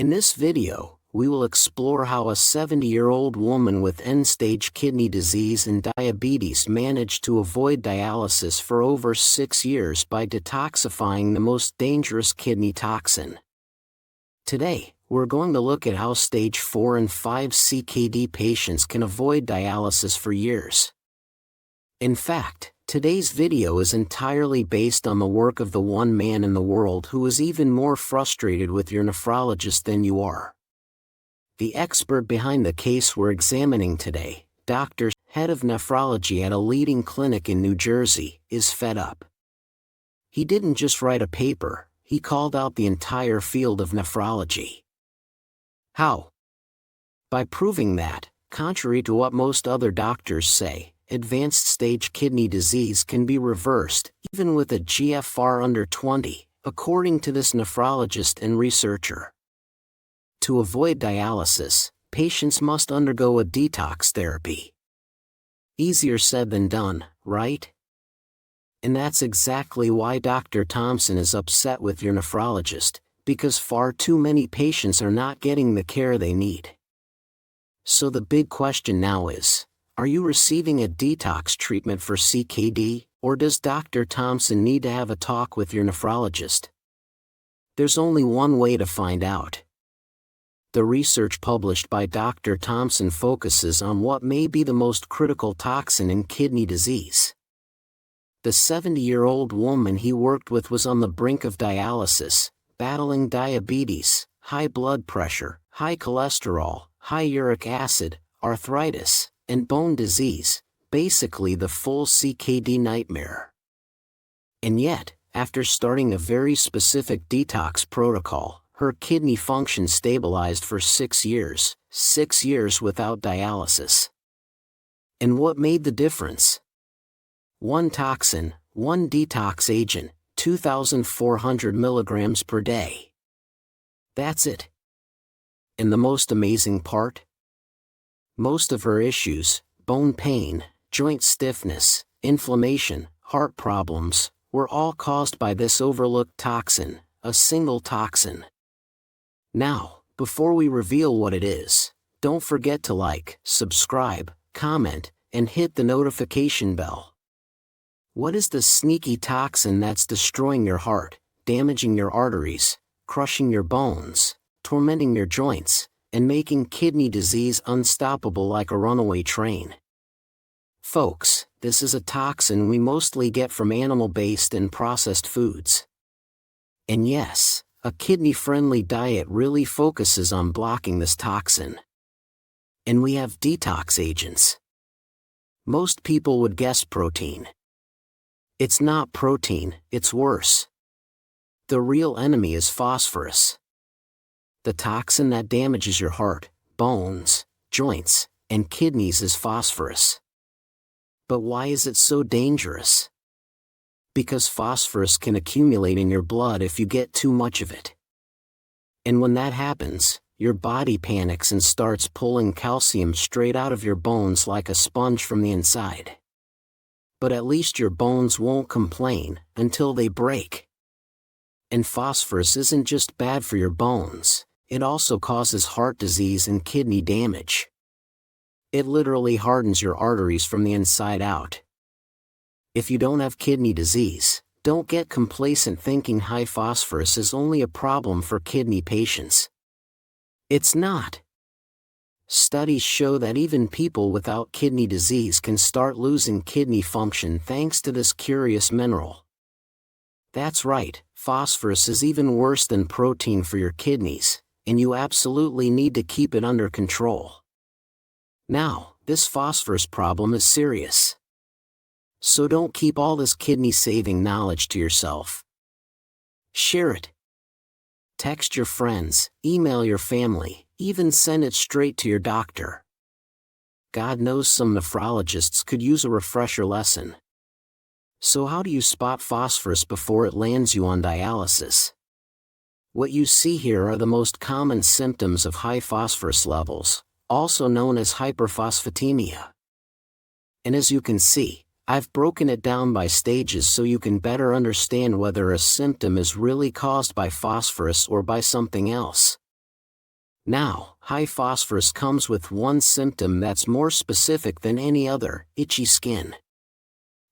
In this video, we will explore how a 70-year-old woman with end-stage kidney disease and diabetes managed to avoid dialysis for over 6 years by detoxifying the most dangerous kidney toxin. Today, we're going to look at how stage 4 and 5 CKD patients can avoid dialysis for years. In fact, today's video is entirely based on the work of the one man in the world who is even more frustrated with your nephrologist than you are. The expert behind the case we're examining today, Dr. Head of Nephrology at a leading clinic in New Jersey, is fed up. He didn't just write a paper, he called out the entire field of nephrology. How? By proving that, contrary to what most other doctors say, advanced stage kidney disease can be reversed, even with a GFR under 20, according to this nephrologist and researcher. To avoid dialysis, patients must undergo a detox therapy. Easier said than done, right? And that's exactly why Dr. Thompson is upset with your nephrologist, because far too many patients are not getting the care they need. So the big question now is, are you receiving a detox treatment for CKD, or does Dr. Thompson need to have a talk with your nephrologist? There's only one way to find out. The research published by Dr. Thompson focuses on what may be the most critical toxin in kidney disease. The 70-year-old woman he worked with was on the brink of dialysis, battling diabetes, high blood pressure, high cholesterol, high uric acid, arthritis, and bone disease, basically the full CKD nightmare. And yet, after starting a very specific detox protocol, her kidney function stabilized for 6 years, 6 years without dialysis. And what made the difference? One toxin, one detox agent, 2,400 milligrams per day. That's it. And the most amazing part? Most of her issues, bone pain, joint stiffness, inflammation, heart problems, were all caused by this overlooked toxin, a single toxin. Now, before we reveal what it is, don't forget to like, subscribe, comment, and hit the notification bell. What is the sneaky toxin that's destroying your heart, damaging your arteries, crushing your bones, tormenting your joints, and making kidney disease unstoppable like a runaway train? Folks, this is a toxin we mostly get from animal-based and processed foods. And yes, a kidney-friendly diet really focuses on blocking this toxin. And we have detox agents. Most people would guess protein. It's not protein, it's worse. The real enemy is phosphorus. The toxin that damages your heart, bones, joints, and kidneys is phosphorus. But why is it so dangerous? Because phosphorus can accumulate in your blood if you get too much of it. And when that happens, your body panics and starts pulling calcium straight out of your bones like a sponge from the inside. But at least your bones won't complain until they break. And phosphorus isn't just bad for your bones, it also causes heart disease and kidney damage. It literally hardens your arteries from the inside out. If you don't have kidney disease, don't get complacent thinking high phosphorus is only a problem for kidney patients. It's not. Studies show that even people without kidney disease can start losing kidney function thanks to this curious mineral. That's right, phosphorus is even worse than protein for your kidneys, and you absolutely need to keep it under control. Now, this phosphorus problem is serious. So don't keep all this kidney-saving knowledge to yourself. Share it. Text your friends, email your family, even send it straight to your doctor. God knows some nephrologists could use a refresher lesson. So how do you spot phosphorus before it lands you on dialysis? What you see here are the most common symptoms of high phosphorus levels, also known as hyperphosphatemia. And as you can see, I've broken it down by stages so you can better understand whether a symptom is really caused by phosphorus or by something else. Now, high phosphorus comes with one symptom that's more specific than any other: itchy skin.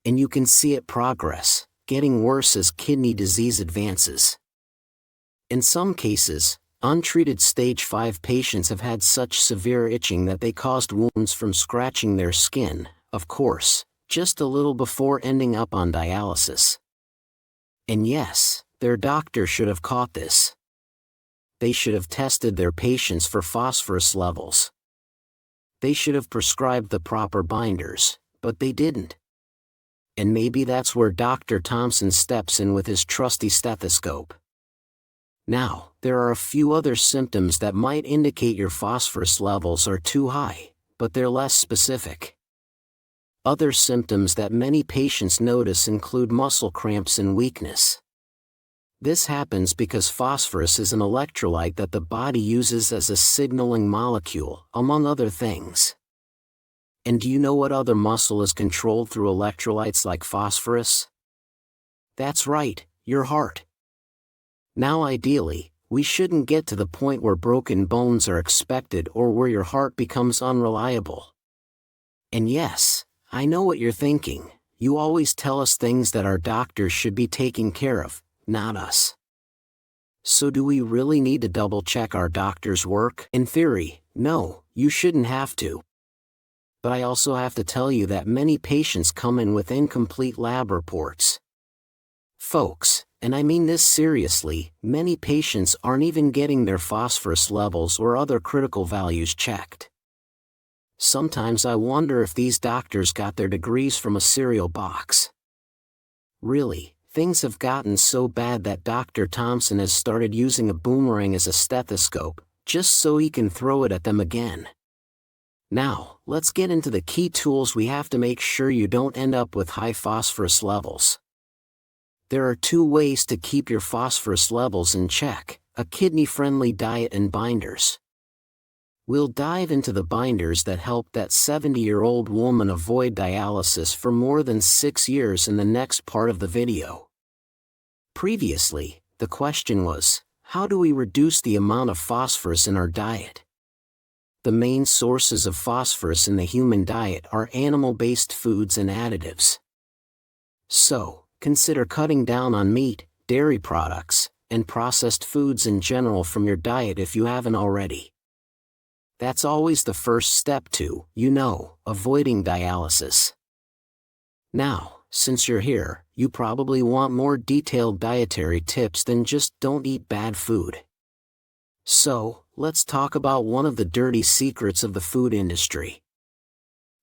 And you can see it progress, getting worse as kidney disease advances. In some cases, untreated stage 5 patients have had such severe itching that they caused wounds from scratching their skin, of course, just a little before ending up on dialysis. And yes, their doctor should have caught this. They should have tested their patients for phosphorus levels. They should have prescribed the proper binders, but they didn't. And maybe that's where Dr. Thompson steps in with his trusty stethoscope. Now, there are a few other symptoms that might indicate your phosphorus levels are too high, but they're less specific. Other symptoms that many patients notice include muscle cramps and weakness. This happens because phosphorus is an electrolyte that the body uses as a signaling molecule, among other things. And do you know what other muscle is controlled through electrolytes like phosphorus? That's right, your heart. Now ideally, we shouldn't get to the point where broken bones are expected or where your heart becomes unreliable. And yes, I know what you're thinking: you always tell us things that our doctors should be taking care of, not us. So do we really need to double-check our doctor's work? In theory, no, you shouldn't have to. But I also have to tell you that many patients come in with incomplete lab reports. Folks, and I mean this seriously, many patients aren't even getting their phosphorus levels or other critical values checked. Sometimes I wonder if these doctors got their degrees from a cereal box. Really, things have gotten so bad that Dr. Thompson has started using a boomerang as a stethoscope, just so he can throw it at them again. Now, let's get into the key tools we have to make sure you don't end up with high phosphorus levels. There are 2 ways to keep your phosphorus levels in check: a kidney-friendly diet and binders. We'll dive into the binders that helped that 70-year-old woman avoid dialysis for more than 6 years in the next part of the video. Previously, the question was, how do we reduce the amount of phosphorus in our diet? The main sources of phosphorus in the human diet are animal-based foods and additives. So, consider cutting down on meat, dairy products, and processed foods in general from your diet if you haven't already. That's always the first step to, avoiding dialysis. Now, since you're here, you probably want more detailed dietary tips than just don't eat bad food. So, let's talk about one of the dirty secrets of the food industry.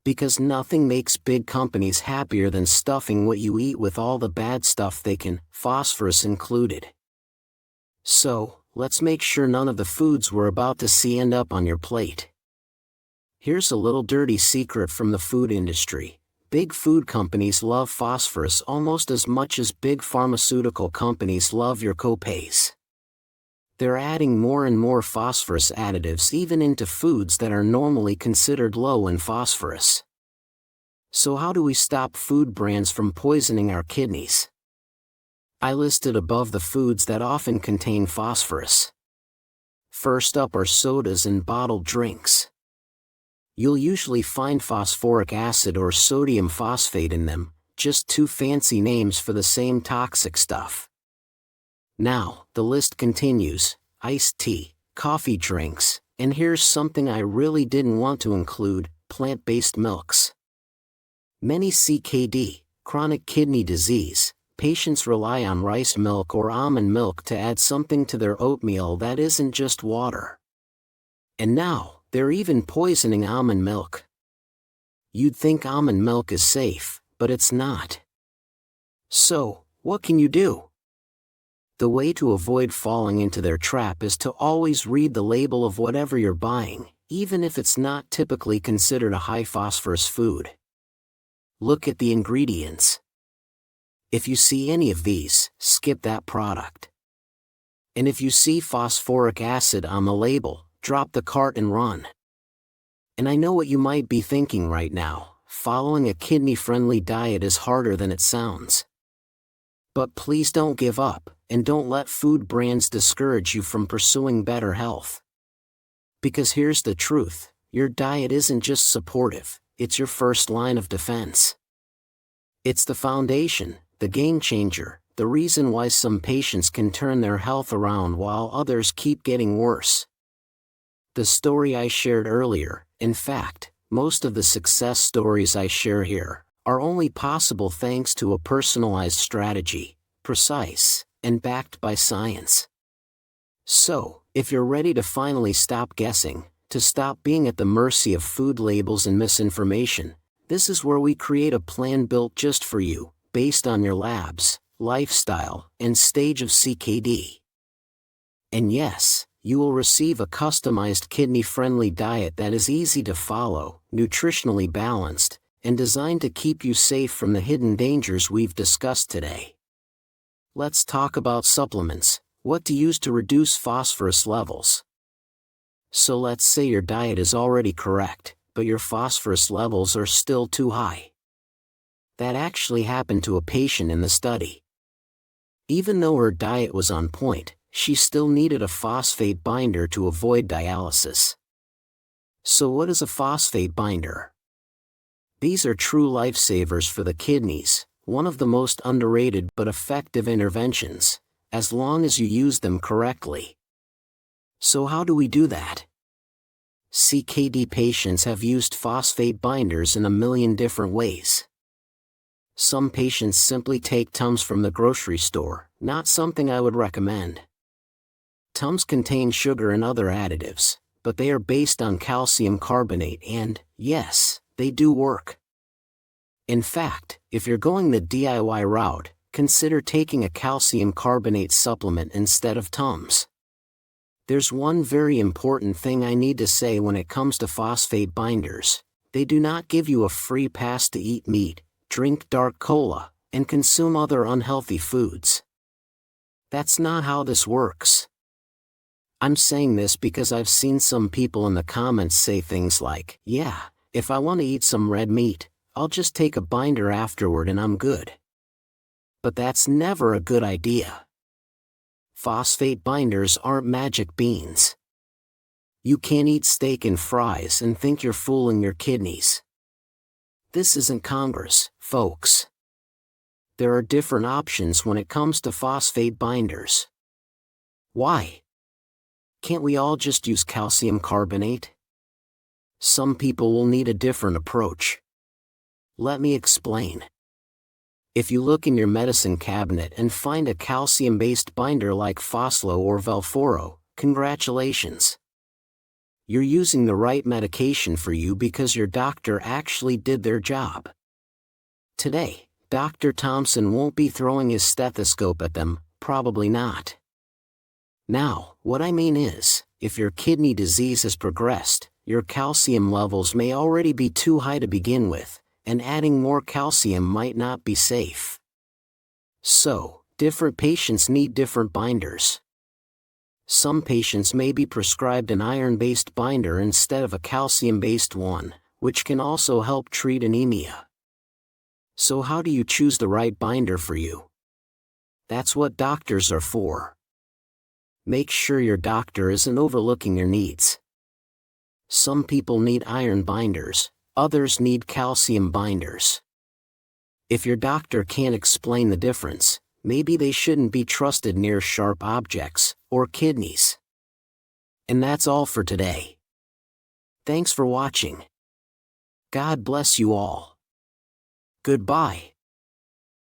Because nothing makes big companies happier than stuffing what you eat with all the bad stuff they can, phosphorus included. So, let's make sure none of the foods we're about to see end up on your plate. Here's a little dirty secret from the food industry: big food companies love phosphorus almost as much as big pharmaceutical companies love your copays. They're adding more and more phosphorus additives even into foods that are normally considered low in phosphorus. So how do we stop food brands from poisoning our kidneys? I listed above the foods that often contain phosphorus. First up are sodas and bottled drinks. You'll usually find phosphoric acid or sodium phosphate in them, just 2 fancy names for the same toxic stuff. Now, the list continues: iced tea, coffee drinks, and here's something I really didn't want to include: plant-based milks. Many CKD, chronic kidney disease, patients rely on rice milk or almond milk to add something to their oatmeal that isn't just water. And now, they're even poisoning almond milk. You'd think almond milk is safe, but it's not. So, what can you do? The way to avoid falling into their trap is to always read the label of whatever you're buying, even if it's not typically considered a high phosphorus food. Look at the ingredients. If you see any of these, skip that product. And if you see phosphoric acid on the label, drop the cart and run. And I know what you might be thinking right now: following a kidney-friendly diet is harder than it sounds. But please don't give up, and don't let food brands discourage you from pursuing better health. Because here's the truth, your diet isn't just supportive, it's your first line of defense. It's the foundation, the game changer, the reason why some patients can turn their health around while others keep getting worse. The story I shared earlier, in fact, most of the success stories I share here, are only possible thanks to a personalized strategy, precise, and backed by science. So, if you're ready to finally stop guessing, to stop being at the mercy of food labels and misinformation, this is where we create a plan built just for you, based on your labs, lifestyle, and stage of CKD. And yes, you will receive a customized kidney-friendly diet that is easy to follow, nutritionally balanced, and designed to keep you safe from the hidden dangers we've discussed today. Let's talk about supplements, what to use to reduce phosphorus levels. So let's say your diet is already correct, but your phosphorus levels are still too high. That actually happened to a patient in the study. Even though her diet was on point, she still needed a phosphate binder to avoid dialysis. So what is a phosphate binder? These are true lifesavers for the kidneys, one of the most underrated but effective interventions, as long as you use them correctly. So how do we do that? CKD patients have used phosphate binders in a million different ways. Some patients simply take Tums from the grocery store, not something I would recommend. Tums contain sugar and other additives, but they are based on calcium carbonate and, yes, they do work. In fact, if you're going the DIY route, consider taking a calcium carbonate supplement instead of Tums. There's one very important thing I need to say when it comes to phosphate binders: they do not give you a free pass to eat meat, drink dark cola, and consume other unhealthy foods. That's not how this works. I'm saying this because I've seen some people in the comments say things like, "Yeah, if I want to eat some red meat, I'll just take a binder afterward and I'm good." But that's never a good idea. Phosphate binders aren't magic beans. You can't eat steak and fries and think you're fooling your kidneys. This isn't Congress, folks. There are different options when it comes to phosphate binders. Why? Can't we all just use calcium carbonate? Some people will need a different approach. Let me explain. If you look in your medicine cabinet and find a calcium-based binder like Foslo or Velphoro, congratulations. You're using the right medication for you because your doctor actually did their job. Today, Dr. Thompson won't be throwing his stethoscope at them, probably not. Now, what I mean is, if your kidney disease has progressed, your calcium levels may already be too high to begin with, and adding more calcium might not be safe. So, different patients need different binders. Some patients may be prescribed an iron-based binder instead of a calcium-based one, which can also help treat anemia. So how do you choose the right binder for you? That's what doctors are for. Make sure your doctor isn't overlooking your needs. Some people need iron binders, others need calcium binders. If your doctor can't explain the difference, maybe they shouldn't be trusted near sharp objects, or kidneys. And that's all for today. Thanks for watching. God bless you all. Goodbye.